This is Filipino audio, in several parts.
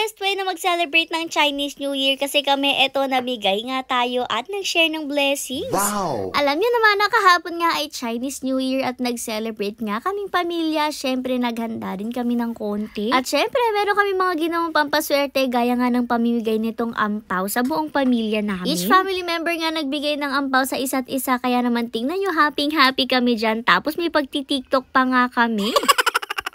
best way na mag-celebrate ng Chinese New Year kasi kami eto nabigay nga tayo at nag-share ng blessings. Wow! Alam niyo naman na kahapon nga ay Chinese New Year at nag-celebrate nga kaming pamilya. Syempre naghanda din kami ng konti. At syempre meron kami mga ginawang pampaswerte gaya nga ng pamimigay nitong ampaw sa buong pamilya namin. Each family member nga nagbigay ng ampaw sa isa't isa kaya naman tingnan nyo happy kami dyan. Tapos may pagti-TikTok pa nga kami.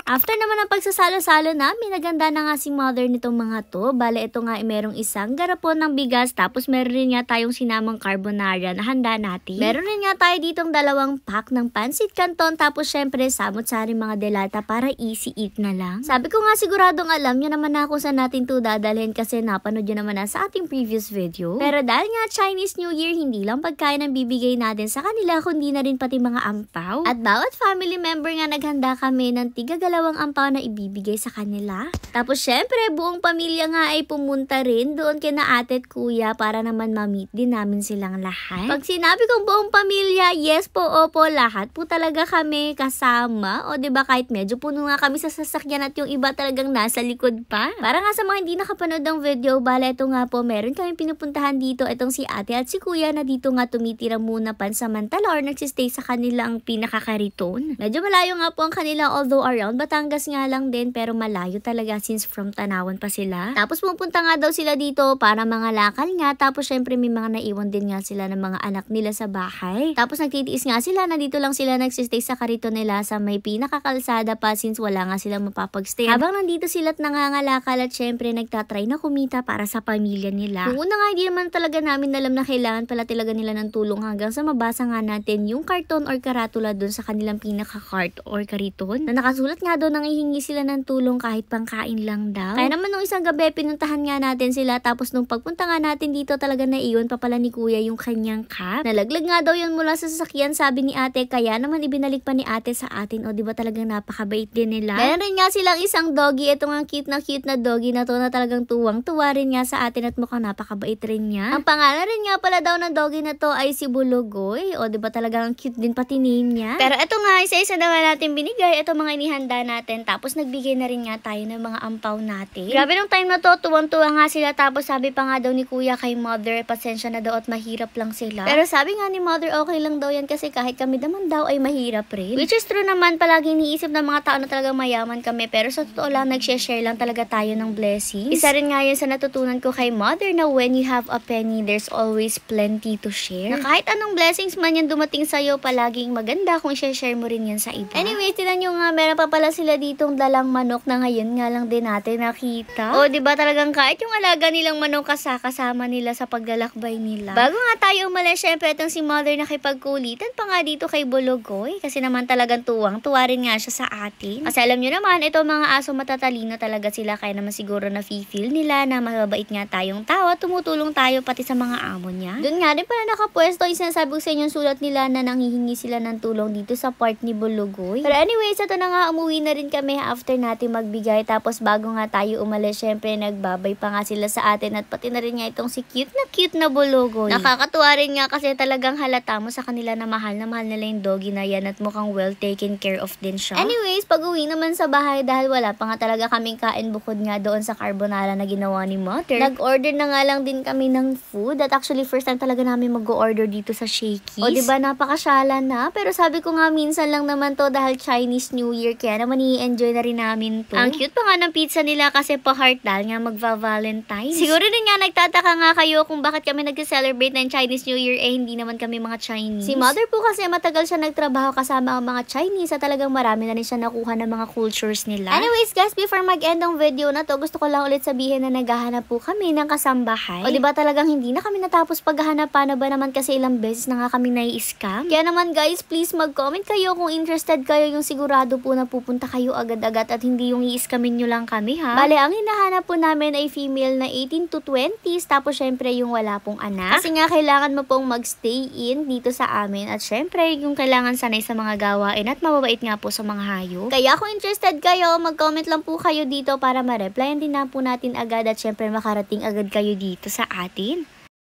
After naman ng pagsasalo-salo namin, naganda na nga si mother nitong mga to. Bale, ito nga merong isang garapon ng bigas, tapos meron rin nga tayong sinamang carbonara na handa natin. Meron rin nga tayo ditong 2 pack ng pansit canton, tapos syempre samot-sari mga delata para easy eat na lang. Sabi ko nga siguradong alam nyo naman na kung saan natin to dadalhin kasi napanood nyo naman na sa ating previous video. Pero dahil nga Chinese New Year, hindi lang pagkain ang bibigay natin sa kanila, kundi na rin pati mga ampaw. At bawat family member nga naghanda kami ng tigagalaw ang ampaw na ibibigay sa kanila. Tapos syempre, buong pamilya nga ay pumunta rin doon kina ate at kuya para naman ma-meet din namin silang lahat. Pag sinabi kong buong pamilya, yes po, opo, lahat po talaga kami kasama. O diba kahit medyo puno nga kami sa sasakyan at yung iba talagang nasa likod pa. Para nga sa mga hindi nakapanood ng video, bala ito nga po, meron kami pinupuntahan dito. Itong si ate at si kuya na dito nga tumitira muna pansamantala or nagsistay sa kanilang pinakakariton. Medyo malayo nga po ang kanila although around Batangas nga lang din pero malayo talaga since from Tanawan pa sila. Tapos pupunta nga daw sila dito para mga lakal nga tapos syempre may mga naiwan din nga sila ng mga anak nila sa bahay. Tapos nagtitiis nga sila na dito lang sila nagsistay sa karito nila sa may pinakakalsada pa since wala nga silang mapapagstay. Habang nandito sila't nangangalakal at syempre nagtatry na kumita para sa pamilya nila. Kung una nga hindi naman talaga namin alam na kailangan pala talaga nila ng tulong hanggang sa mabasa nga natin yung karton or karatula dun sa kanilang pinaka-cart or kariton na nakasulat nga doon nang ihingi sila ng tulong kahit pangkain lang daw. Kaya naman nung isang gabi pinuntahan nga natin sila tapos nung pagpunta nga natin dito talaga naiwan pa pala ni kuya yung kanyang cap. Nalaglag nga daw yun mula sa sasakyan sabi ni ate kaya naman ibinalik pa ni ate sa atin o diba talagang napakabait din nila. Meron rin nga silang isang doggy itong ang cute na doggy na to na talagang tuwang-tuwa rin nga sa atin at mukhang napakabait rin niya. Ang pangalan rin nga pala daw ng doggy na to ay si Bulugoy o diba talagang cute din pati name niya. Pero ito nga isa-isa naman natin binigay ito mga inihanda natin tapos nagbigay na rin nga tayo ng mga ampaw natin. Grabe nung time na to, tuwang-tuwa nga sila tapos sabi pa nga daw ni kuya kay mother, pasensya na daw at mahirap lang sila. Pero sabi nga ni mother, okay lang daw yan kasi kahit kami naman daw ay mahirap rin. Which is true naman, palagi iniisip ng mga tao na talagang mayaman kami pero sa totoo lang, nag-share lang talaga tayo ng blessings. Isa rin nga yun sa natutunan ko kay mother na when you have a penny, there's always plenty to share. Na kahit anong blessings man yan dumating sa'yo, palaging maganda kung share mo rin yan sa iba. Anyway, tinan nyo nga, meron pa pala sila ditong dalang manok na ngayon nga lang din natin nakita. O, diba talagang kahit yung alaga nilang manok kasama nila sa paglalakbay nila. Bago nga tayo umalis, syempre itong si mother nakipagkulitan pa nga dito kay Bulugoy. Kasi naman talagang tuwang-tuwa rin nga siya sa atin. Kasi alam nyo naman, ito mga aso matatalino talaga sila. Kaya naman siguro na-feel nila na mababait nga tayong tao at tumutulong tayo pati sa mga amo niya. Doon nga rin pala nakapwesto, sinasabi ko sa inyo sulat nila na nanghihingi sila ng tulong dito sa part ni Bulugoy. Pero anyways, ito na nga, umuwi na rin kami after natin magbigay. Tapos bago nga tayo umalis, syempre nagbabay pa nga sila sa atin at pati na rin nga itong si cute na Bulugoy. Nakakatuwa rin nga kasi talagang halata mo sa kanila na mahal nila yung doggy na yan at mukhang well taken care of din siya. Anyways, pag uwi naman sa bahay dahil wala pa nga talaga kaming kain bukod nga doon sa carbonara na ginawa ni mother, nag-order na nga lang din kami ng food at actually first time talaga namin mag-order dito sa Shakey's. O diba napakasyala na? Pero sabi ko nga minsan lang naman to dahil Chinese New Year kaya naman i-enjoy na rin namin to. Ang cute pa nga ng pizza nila kasi pa-heart dahil nga magva-Valentine's. Siguro din nga nagtataka nga kayo kung bakit kami nag-celebrate ng Chinese New Year hindi naman kami mga Chinese. Si mother po kasi matagal siya nagtrabaho kasama ang mga Chinese at talagang marami na rin siya nakuha ng mga cultures nila. Anyways guys, before mag-end ang video na to, gusto ko lang ulit sabihin na naghahanap po kami ng kasambahay. O diba talagang hindi na kami natapos paghahanap, paano ba naman kasi ilang beses na nga kami nai-scam. Kaya naman guys, please mag-comment kayo kung interested kayo yung sigurado po na pupunta kayo agad-agad at hindi yung i-scamin nyo lang kami ha. Bale, ang hinahanap po namin ay female na 18 to 20s tapos syempre yung wala pong anak. Kasi nga kailangan mo pong mag-stay in dito sa amin at syempre yung kailangan sanay sa mga gawain at mababait nga po sa mga hayop. Kaya kung interested kayo, mag-comment lang po kayo dito para ma-replyan din na po natin agad at syempre makarating agad kayo dito sa atin.